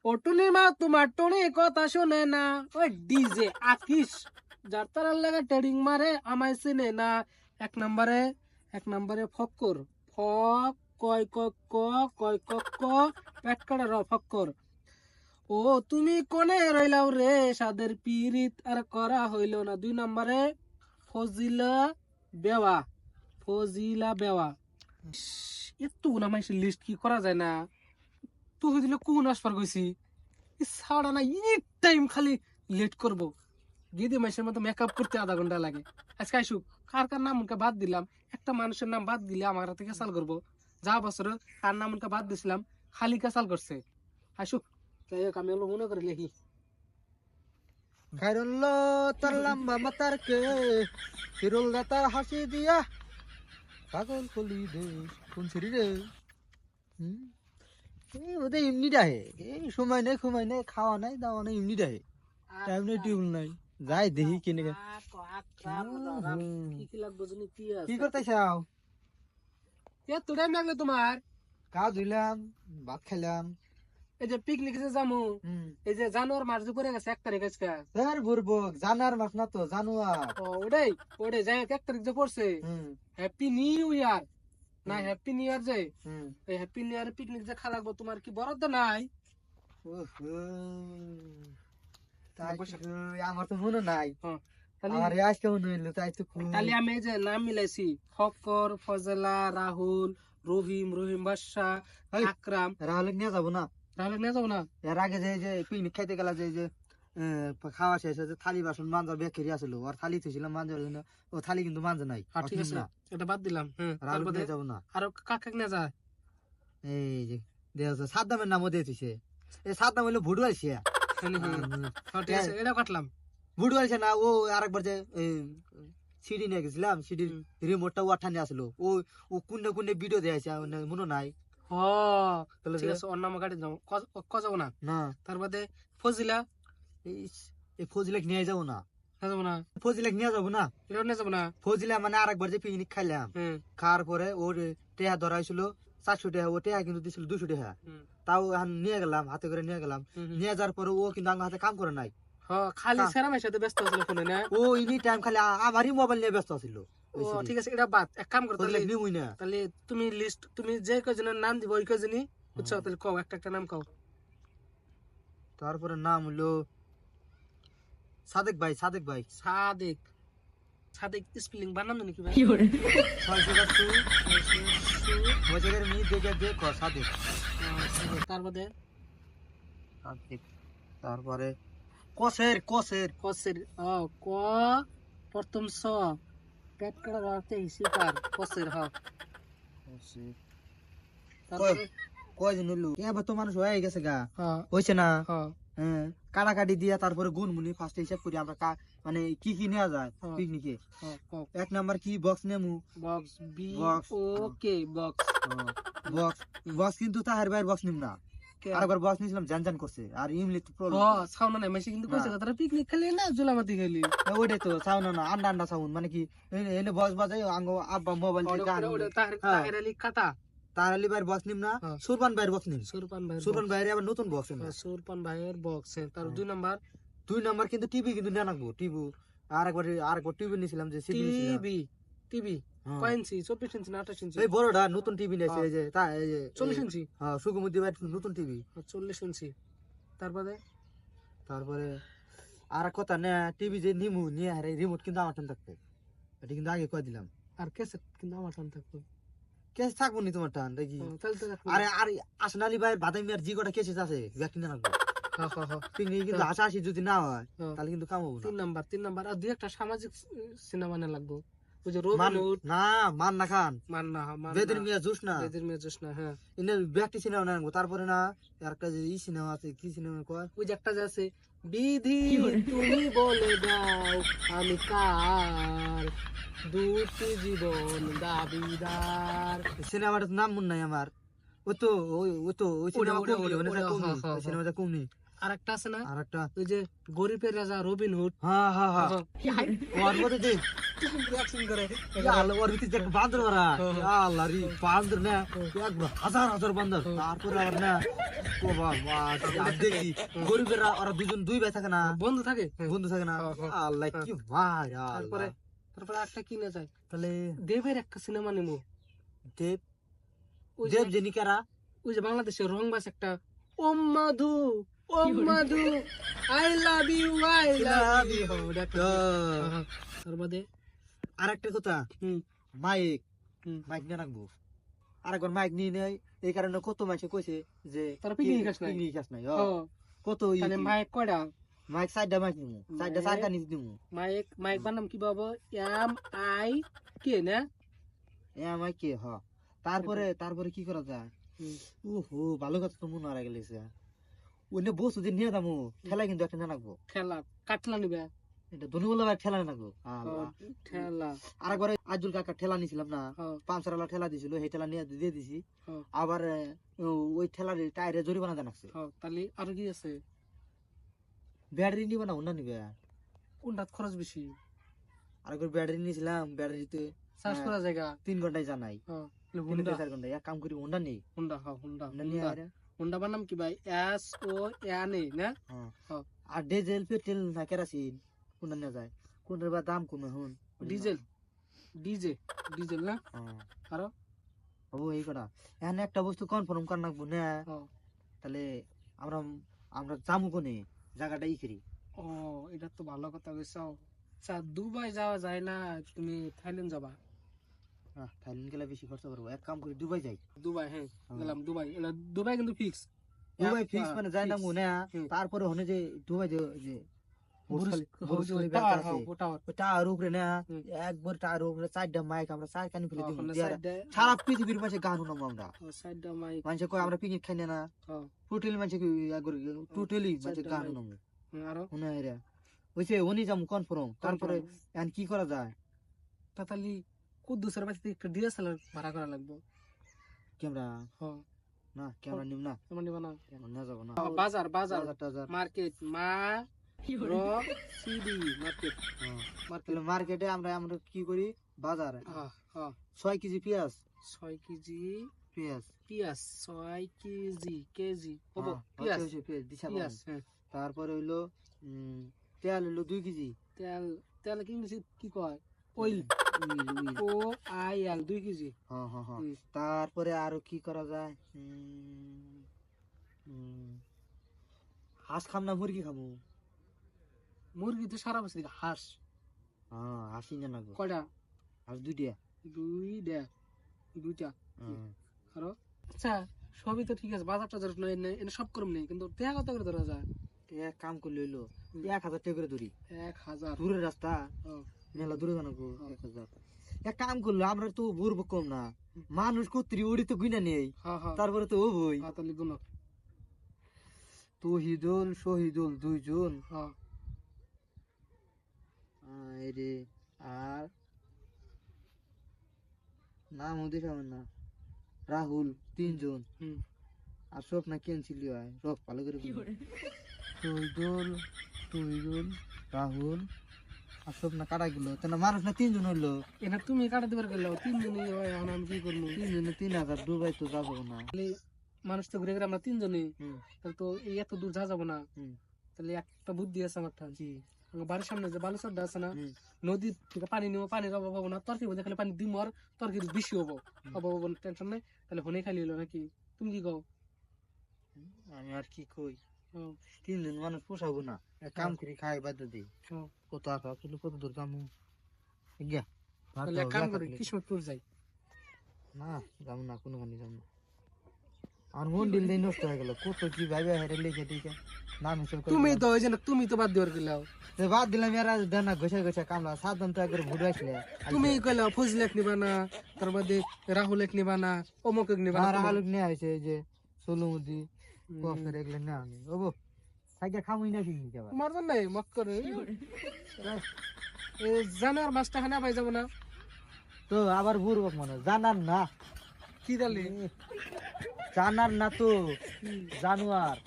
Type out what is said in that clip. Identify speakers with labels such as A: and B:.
A: ওটুনি মা তোমার টনি কথা শুনে না, ওই ডিজে আকিস যার তার লাগা ট্রেডিং মারে আমায় চিনে না। এক নম্বরে ফক্কর, ফক কয় ক ক কয় ক ক পেট কাটা র ফক্কর। ও তুমি কোনে রইলাও রে সাদের পিরিত আর করা হইল না। 2 নম্বরে ফজিলা বেওয়া, ফজিলা বেওয়া। এত নামাইছে লিস্ট কি করা যায় না। তুই দিলে কোন আসবার কইছি সাড়া না ইনি টাইম খালি লেট করব। গিদি মাসের মতো মেকআপ করতে আধা ঘন্টা লাগে। আজকে আইসুক কার কার নাম উনকে বাদ দিলাম, একটা মানুষের নাম বাদ দিলে আমার হাতে ক্যাসাল করবো। যা বছর তার নাম উনকে বাদ দিছিলাম খালি ক্যাসাল করছে। আইসুক যাই হোক আমি হলো মনে করে লিখি।
B: খাইরুল্লো তার লম্বা মাতার কে হিরুল দাতার হাসি দিয়া পাগল কলি দে কোন ছিরি রে ওদের এমনি ডাহে এই সময় নেই খাওয়া নাই দাওয়া নাই এমনি ডাহে টাইম নেই টিউল নাই যাই দেখি কিনে
A: কি কি লাগবে জানি কি আছে।
B: কি করতে চাও?
A: এত টাইম লাগলো তোমার?
B: গা ধুইলাম, ভাত খাইলাম।
A: এই যে পিকনিক যে যামু, এই যে জানুয়ার মাস করে গেছে 1 তারিখ আজকে।
B: স্যার বুরবক জানার মাস না তো জানুয়ার।
A: ওটাই ওটাই যাই 1 তারিখ যে পড়ছে হ্যাপি নিউ ইয়ার না, হ্যাপি নিউ ইয়ার যে এই হ্যাপি নিউ ইয়ার পিকনিক যে খা লাগবো তোমার কি বরাদ্দ নাই?
B: আমার তো মনে নাই,
A: তাহলে
B: আজকে মনে হইলো তাই তো।
A: তাহলে আমি এই যে নাম মিলাইছি ফকর, ফজলা, রাহুল, রহিম বাদশা, আকরাম।
B: রাহুল নিয়ে যাবো না?
A: রাহুল নিয়ে যাবো না?
B: এর আগে যে পিকনিক খাইতে গেলা যে খাওয়া শেষ হয়েছে থালি বাসন মাঞ্জার বেকেরি আসলো আর থালি থুছিলাম মাঞ্জার জন্য, ও থালি কিন্তু মাঞ্জা নাই।
A: ঠিক আছে এটা বাদ দিলাম।
B: রাহুল নিয়ে যাবো না।
A: আর কাকে নিয়ে যায়?
B: এই যে দেখ সাদ্দামের নামও দিয়ে দিছে। এই সাদ্দাম হইলো ভুডু আইছে।
A: ঠিক আছে এটা কাটলাম।
B: ভুডু আইছে না, ও আরেকবার যে সিডি নিয়ে গেছিলাম, সিডির রিমোটটা ওঠানে আসলো, ও কোনে কোনে ভিডিও দেখাইছে মনে নাই।
A: ঠিক আছে ওর নাম কাটি যাবো যাবো না
B: না
A: তার বাদে ফজিলা,
B: এই ফজিলাক নিয়ে যাবো না,
A: যাবো না
B: ফজিলাক নিয়ে যাবো না,
A: এটা নিয়ে যাবো না।
B: ফজিলা মানে আরেকবার যে পিকনিক খাইলাম, খাওয়ার পরে ওর টেহা ধরাইছিল 400 টাকা, ও টেহা কিন্তু দিছিল 200 টাকা। তাও নিয়ে গেলাম, হাতে করে নিয়ে গেলাম। নিয়ে যাওয়ার পরে ও কিন্তু আমার হাতে কাম করে নাই,
A: খালি সেরামের সাথে ব্যস্ত ছিল ফোনে না।
B: ও এনি টাইম খালি আমারই মোবাইল নিয়ে ব্যস্ত ছিল।
A: ঠিক আছে এটা বাদ, এক কাম করো
B: না
A: তাহলে তুমি লিস্ট, তুমি যে কজনের নাম দিব ওই কজনই বুঝছো, তাহলে কও একটা একটা নাম কও।
B: তারপরে নাম হলো সাদেক ভাই।
A: সাদেক স্পেলিং বানান নাকি ভাই?
B: 682 মি দেখে দেখো সাদেক। তারপরে কসের
A: ক প্রথম স পেট কাটা রাতে শিকার কসের
B: কয়জন হলো এবার তো মানুষ হয়ে গেছে গা, হয়েছে না? কাটাকাটি দিয়া তারপরে গুনমুনি ফার্স্ট হিসাব করি আমরা মানে কি কি নেওয়া যায় পিকনিকে। 1 নাম্বার কি বক্স নেমু,
A: বক্স বি ওকে
B: বক্স কিন্তু তাহের ভাইয়ের বক্স নিম না, আরেকবার বক্স নিছিলাম জান করছে আর ইমলি তো প্রবলেম।
A: সাউন্ড নাই মাসি কিন্তু কইছে তারা পিকনিক খেলে না জুলামাতি খেলি।
B: ওইটাই তো সাউন্ড না, আন্ডা সাউন্ড মানে কি এনে বক্স বাজাই আঙ্গ আব্বা মোবাইল থেকে গান।
A: তাহের আলী কাটা
B: তার আলী ভাইয়ের বক্স নিম না, সুরপান ভাইয়ের বক্স নিম। সুরপান ভাইয়ের আবার নতুন বক্স না,
A: সুরপান ভাইয়ের বক্স। তার 2
B: নাম্বার কিন্তু টিভি কিন্তু না রাখবো, টিভি আরেকবার টিভি নিছিলাম যে
A: টিভি কয় ইঞ্চি? 24 ইঞ্চি না 28 ইঞ্চি?
B: এই বড়টা নতুন টিভি নিয়েছে এই যে
A: 40 ইঞ্চি।
B: হ্যাঁ সুকুমুদ্দি ভাই নতুন টিভি
A: 40 ইঞ্চি। তারপরে
B: আর কথা না, টিভি যে নিমু নিয়ে আরে রিমোট কিন্তু আমার টান থাকবে, এটা কিন্তু আগে কয় দিলাম।
A: আর ক্যাসেট কিন্তু আমার টান থাকবে।
B: কেস থাকবো নি তোমার টান দেখি। আরে আসনালি ভাইয়ের বাদামি আর জি কটা কেসেস আছে ব্যাক না রাখবো। পিকনিক কিন্তু হাসাহাসি যদি না হয় তাহলে কিন্তু কাম হবে না।
A: 3 নাম্বার আর দুই একটা সামাজিক সিনেমা না লাগবো। ওই যে রবিন হুড
B: না মান না খান বেদের মিয়া জুস না
A: হ্যাঁ
B: ইনে ব্যক্তি সিনেমা না রাখবো। তারপরে না একটা যে ই সিনেমা আছে, কি সিনেমা কয়
A: ওই যে একটা যে আছে বিধি তুমি বলে দাও আমি কার, দুটি জীবন দাবিদার।
B: সিনেমাটার নাম মনে নাই আমার। ওই সিনেমাটা কমনি।
A: আরেকটা আছে না,
B: আরেকটা
A: ওই যে গরিবের রাজা রবিন হুড।
B: হ্যাঁ
A: রিঅ্যাকশন করে
B: আল্লাহ ওর ভিতরে একটা বান্দর মারা আল্লাহ রে বান্দর না একবার হাজার হাজার বান্দর তারপরে আবার না ও বাবা দেখি গরিবেরা ওরা দুজন দুই ভাই থাকে না
A: বন্ধু থাকে
B: বন্ধু থাকে না আল্লাহ কি মার
A: তারপরে তারপরে একটা কিনে যায়
B: তাহলে
A: দেবের একটা সিনেমা নেবো
B: দেব
A: ওই
B: দেব যে নিকারা
A: ওই যে বাংলাদেশের রংবাজ একটা ও মধু আই লাভ ইউ তার বাদে
B: আর একটা কথা
A: হুম
B: মাইক
A: হুম
B: মাইক নিয়ে রাখবো আর একবার মাইক নিয়ে নেই এই কারণে কত মাসে কইছে যে
A: তারা পিকনিক খাস নাই
B: পিকনিক খাস নাই
A: ও
B: কত
A: তাহলে মাইক কয়টা
B: মাইক সাইডটা মাইক নিমু সাইডটা সাইডটা নিতে দিমু
A: মাইক মাইক বানাম কি বাবা এম আই কে না
B: মাইক কে তারপরে কি করা যায় ওহো ভালো কথা তো মনে হয় গেলেছে ওইনে বসু যে নিয়ে দামু ঠেলা কিন্তু একটা না রাখবো
A: ঠেলা কাটলা নিবে
B: এটা ধনী বলে ঠেলা না রাখবো
A: ঠেলা
B: আরেকবার আজুল কাকা ঠেলা নিছিলাম না
A: হ্যাঁ।
B: 500 ঠেলা দিছিল সেই ঠেলা নিয়ে দিয়ে দিছি
A: হ্যাঁ।
B: আবার ওই ঠেলার টায়ারে জরিমানা জানাচ্ছে
A: তাহলে আর কি আছে
B: ব্যাটারি নিবে না অন্য নিবে
A: কোনটা খরচ বেশি
B: আরেকবার ব্যাটারি নিয়েছিলাম ব্যাটারিতে
A: চার্জ করা জায়গা
B: 3 ঘন্টায় জানাই
A: হুন্ডা
B: 4 ঘন্টায় এক কাম করি হুন্ডা নেই
A: হুন্ডা
B: হুন্ডা নিয়ে আরে
A: হুন্ডা বানাম কি ভাই এস ও এন এ না
B: আর ডিজেল পেট্রোল না কেরাসিন কোনটা নিয়ে যায় কোনটার বা দাম কমে হুন
A: ডিজেল ডিজেল না আরো
B: ও এই কথা এখানে একটা বস্তু কনফার্ম কর নাকবো না তাহলে আমরা আমরা যামু কোনে জায়গাটা ই করি
A: ও এটা তো ভালো কথা কইছো আচ্ছা দুবাই যাওয়া যায় না তুমি থাইল্যান্ড যাবা
B: থাইল্যান্ড গেলে বেশি খরচ করবো এক কাম করি দুবাই যাই
A: দুবাই হ্যাঁ গেলাম দুবাই দুবাই কিন্তু ফিক্স
B: দুবাই ফিক্স মানে যাই না মনে তারপরে হনে যে দুবাই যে টাওয়ার উপরে না একবার টাওয়ার উপরে 4টা মাইক আমরা 4 কানি ফেলে দিব সারা পৃথিবীর মাঝে গান শুনবো আমরা
A: 4টা মাইক
B: মানুষে কয় আমরা পিকনিক খাই না টোটালি মানুষে একবার টোটালি মানুষে গান শুনবো
A: আরো
B: শুনে রে ওইছে উনি যাম কনফার্ম তারপরে এখন কি করা যায়
A: তাহলে কুদ্দুসের বাড়িতে একটা ডিএসএলআর ভাড়া করা লাগবে
B: ক্যামেরা
A: হ্যাঁ
B: না ক্যামেরা নিব না
A: তোমার নিবা না
B: না যাব না
A: বাজার বাজার
B: টাজার
A: মার্কেট মা র সিডি মার্কেট
B: মার্কেট মার্কেটে আমরা আমরা কি করি বাজারে 6 কেজি পেঁয়াজ
A: 6 কেজি
B: পেঁয়াজ
A: পেঁয়াজ 6 কেজি হবো পেঁয়াজ
B: পেঁয়াজ তারপরে হইলো তেল হইলো 2 কেজি
A: তেল তেল ইংলিশে কি কয় oil O I L 2 kg
B: হ্যাঁ তারপরে আরো কি করা যায় হাঁস খাম না মুরগি খামু
A: মুরগি তো সারা বছর হাঁস
B: হাসি না গো
A: কয়টা
B: হাঁস দুইটা
A: আরো আচ্ছা সবই তো ঠিক আছে বাজার টাজার এনে সব করম নেই কিন্তু টাকা কত করে ধরা যায়
B: এক কাম করে লইলো 1000 টাকা করে ধরি
A: 1000
B: দূরের রাস্তা মেলা দূরে জানো গো 1000 এক কাম করলো আমরা তো বুড়ব কম না মানুষ কত্রি ওড়ি তো গুইনা নেই তারপরে তো ও বই
A: তাহলে গুলো
B: তহিদুল শহীদুল দুইজন রে আর নাম ওদের আমার না রাহুল 3 জন আর সব না ক্যান্সেল হয় সব ভালো করে তহিদুল রাহুল আর সব না কাটা গেল তো না মানুষ না 3 জন হইলো
A: এনা তুমি কাটা দিবার গেল 3 জনই হয় এখন আমি কি করব
B: 3 জনে 3000 দুবাই তো যাব না
A: মানুষ তো ঘুরে ঘুরে আমরা 3 জনই তাহলে তো এই এত দূর যাব না তাহলে একটা বুদ্ধি আছে আমার ঠান্ডি বাড়ির সামনে যে বালুচরটা আছে না নদী থেকে পানি নিব পানির অভাব হবো না তরকারি বোঝা খালি পানি দিম আর তরকারি বেশি হবো অভাব হবো না টেনশন নেই তাহলে হনে খালি হলো নাকি তুমি কি কও
B: আমি আর কি কই 3 জন মানুষ পোষাবো না এক কাম করি খাই বাদ দিই কত আকা কিলো কত দূর যামু গিয়া
A: তাহলে এক কাম করি কিসমতপুর যাই
B: না যাবো না কোনো গানি যাবো না আর মন দিল দিন নষ্ট হয়ে গেল কত কি ভাইবে হেরে লিখে দিকে নাম হিসেব
A: তুমি তো ওই যে তুমি তো বাদ দিবার গেলাও
B: বাদ দিলাম এরা দেনা ঘষে ঘষে কামলা 7 জন তো একবার ভুড় আসলে
A: তুমি কইলা ফজলেক নিবা না তার বাদে রাহুলেক নিবা না অমুকেক নিবা না
B: রাহুলক নিয়ে আইছে যে সোলুমুদি কফের এগুলো না আমি ওবো থাইকা খামুই না কি যাবা
A: তোমার জন্য মত করে এই জানার মাছটা খানা পাই যাব না
B: তো আবার বুড়বক মনে জানার না
A: কি দালি
B: জানার না তো জানোয়ার